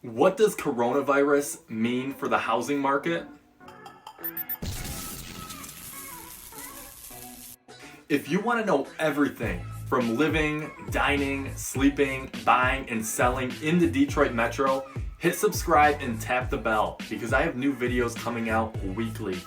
What does coronavirus mean for the housing market? If you want to know everything from living, dining, sleeping, buying, and selling in the Detroit Metro, hit subscribe and tap the bell because I have new videos coming out weekly.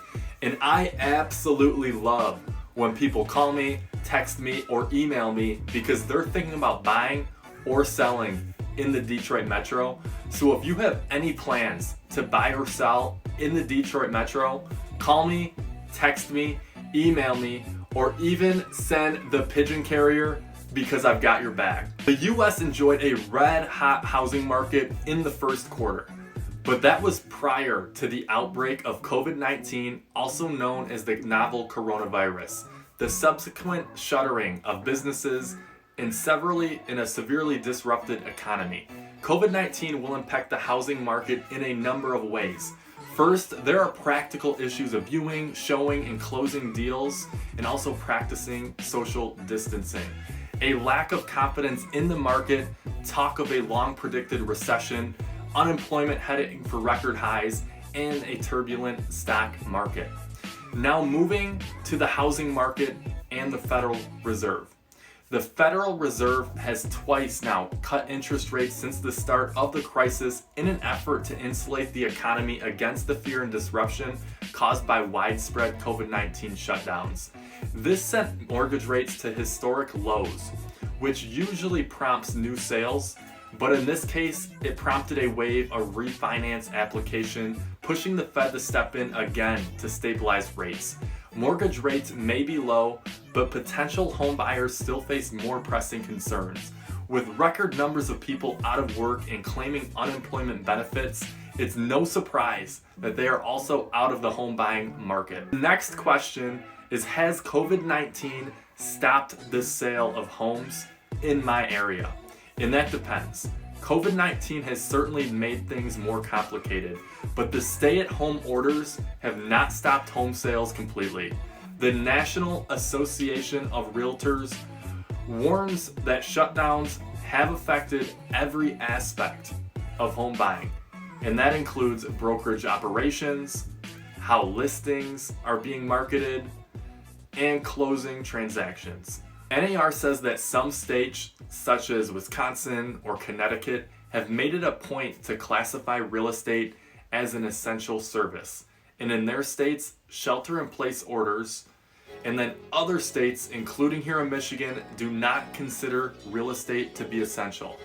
And I absolutely love when people call me, text me, or email me because they're thinking about buying or selling in the Detroit Metro. So if you have any plans to buy or sell in the Detroit Metro, call me, text me, email me, or even send the pigeon carrier because I've got your back. The US enjoyed a red hot housing market in the first quarter, but that was prior to the outbreak of COVID-19, also known as the novel coronavirus, the subsequent shuttering of businesses, and a severely disrupted economy. COVID-19 will impact the housing market in a number of ways. First, there are practical issues of viewing, showing, and closing deals, and also practicing social distancing. A lack of confidence in the market, talk of a long-predicted recession, unemployment heading for record highs, and a turbulent stock market. Now moving to the housing market and the Federal Reserve. The Federal Reserve has twice now cut interest rates since the start of the crisis in an effort to insulate the economy against the fear and disruption caused by widespread COVID-19 shutdowns. This sent mortgage rates to historic lows, which usually prompts new sales, but in this case, it prompted a wave of refinance application, pushing the Fed to step in again to stabilize rates. Mortgage rates may be low, but potential home buyers still face more pressing concerns. With record numbers of people out of work and claiming unemployment benefits, it's no surprise that they are also out of the home buying market. The next question is, has COVID-19 stopped the sale of homes in my area? And that depends. COVID-19 has certainly made things more complicated, but the stay-at-home orders have not stopped home sales completely. The National Association of Realtors warns that shutdowns have affected every aspect of home buying, and that includes brokerage operations, how listings are being marketed, and closing transactions. NAR says that some states, such as Wisconsin or Connecticut, have made it a point to classify real estate as an essential service. And in their states, shelter-in-place orders, and then other states, including here in Michigan, do not consider real estate to be essential.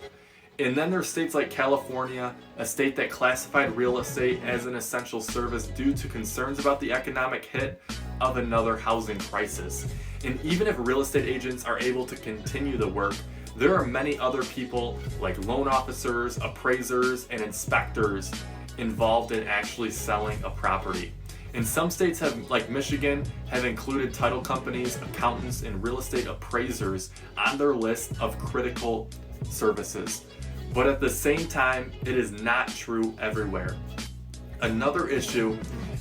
And then there's states like California, a state that classified real estate as an essential service due to concerns about the economic hit of another housing crisis. And even if real estate agents are able to continue the work, there are many other people like loan officers, appraisers, and inspectors involved in actually selling a property. And some states have, like Michigan, have included title companies, accountants, and real estate appraisers on their list of critical services. But at the same time, it is not true everywhere. Another issue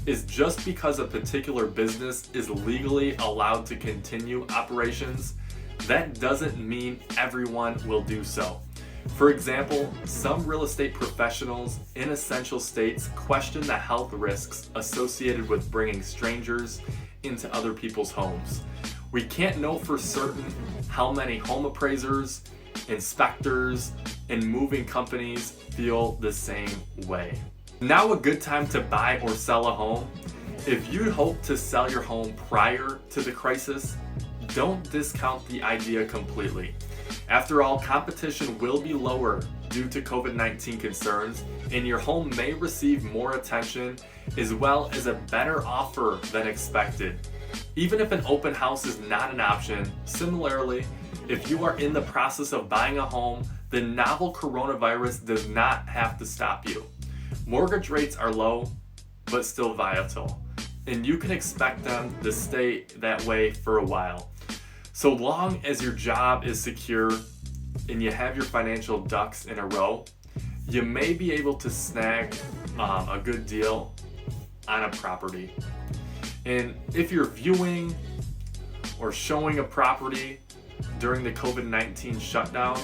is just because a particular business is legally allowed to continue operations, that doesn't mean everyone will do so. For example, some real estate professionals in essential states question the health risks associated with bringing strangers into other people's homes. We can't know for certain how many home appraisers, inspectors, and moving companies feel the same way. Now a good time to buy or sell a home. If you hope to sell your home prior to the crisis, don't discount the idea completely. After all, competition will be lower due to COVID-19 concerns, and your home may receive more attention as well as a better offer than expected. Even if an open house is not an option, similarly, if you are in the process of buying a home, the novel coronavirus does not have to stop you. Mortgage rates are low, but still volatile, and you can expect them to stay that way for a while. So long as your job is secure and you have your financial ducks in a row, you may be able to snag a good deal on a property. And if you're viewing or showing a property during the COVID-19 shutdown,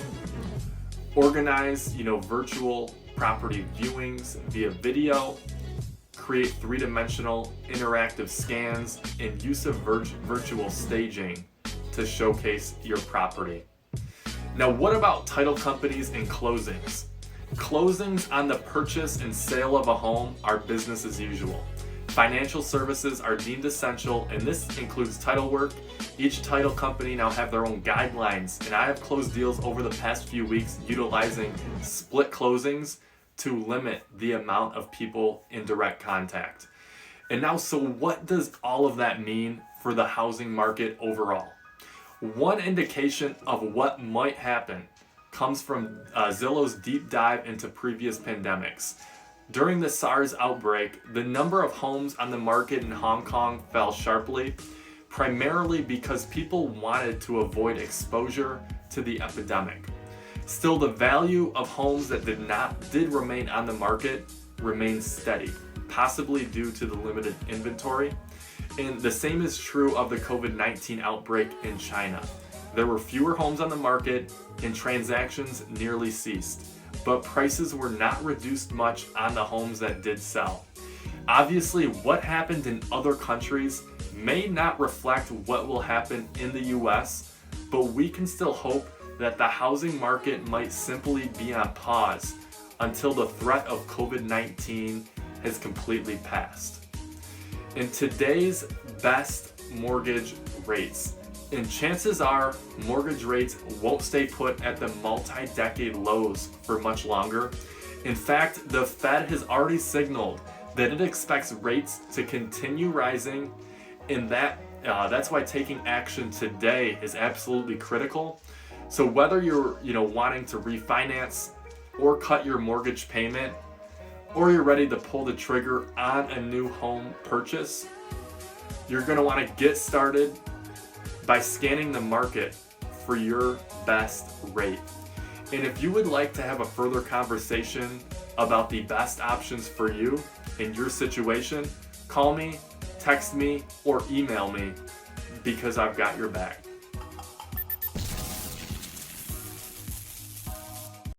organize, virtual property viewings via video, create three-dimensional interactive scans, and use of virtual staging to showcase your property. Now, what about title companies and closings? Closings on the purchase and sale of a home are business as usual. Financial services are deemed essential, and this includes title work. Each title company now have their own guidelines, and I have closed deals over the past few weeks utilizing split closings to limit the amount of people in direct contact. And now, so what does all of that mean for the housing market overall? One indication of what might happen comes from Zillow's deep dive into previous pandemics. During the SARS outbreak, the number of homes on the market in Hong Kong fell sharply, primarily because people wanted to avoid exposure to the epidemic. Still, the value of homes that did remain on the market remained steady, possibly due to the limited inventory. And the same is true of the COVID-19 outbreak in China. There were fewer homes on the market and transactions nearly ceased, but prices were not reduced much on the homes that did sell. Obviously, what happened in other countries may not reflect what will happen in the US, but we can still hope that the housing market might simply be on pause until the threat of COVID-19 has completely passed. In today's best mortgage rates, and chances are mortgage rates won't stay put at the multi-decade lows for much longer. In fact, the Fed has already signaled that it expects rates to continue rising, and that's why taking action today is absolutely critical. So whether you're wanting to refinance or cut your mortgage payment, or you're ready to pull the trigger on a new home purchase, you're going to want to get started by scanning the market for your best rate. And if you would like to have a further conversation about the best options for you in your situation, call me, text me, or email me, because I've got your back.